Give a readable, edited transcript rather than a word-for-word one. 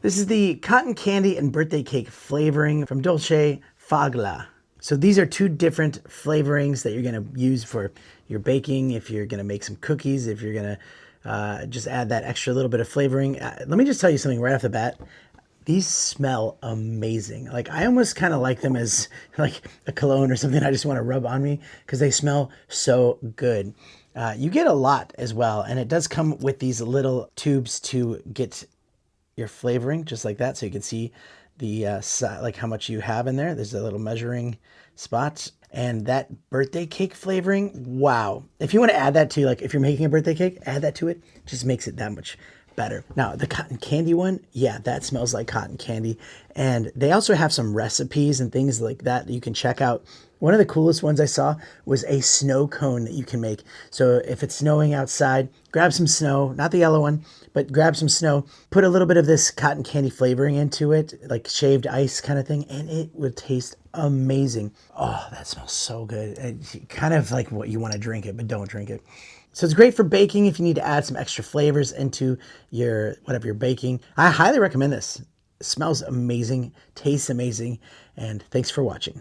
This is the cotton candy and birthday cake flavoring from Dolce Foglia. So these are two different flavorings that you're going to use for your baking. If you're going to make some cookies, if you're going to just add that extra little bit of flavoring. Let me just tell you something right off the bat. These smell amazing. Like I almost kind of like them as like a cologne or something I just want to rub on me because they smell so good. You get a lot as well, and it does come with these little tubes to get your flavoring just like that, so you can see the like how much you have in there. There's a little measuring spot. And that birthday cake flavoring, wow. If you want to add that to, like, if you're making a birthday cake, add that to it. Just makes it that much better. Now, the cotton candy one, yeah, that smells like cotton candy. And they also have some recipes and things like that you can check out. One of the coolest ones I saw was a snow cone that you can make. So if it's snowing outside, grab some snow, not the yellow one, but grab some snow, put a little bit of this cotton candy flavoring into it, like shaved ice kind of thing, and it would taste amazing. Oh, that smells so good. It's kind of like what you want to drink it, but don't drink it. So it's great for baking if you need to add some extra flavors into your whatever you're baking. I highly recommend this. It smells amazing, tastes amazing, and thanks for watching.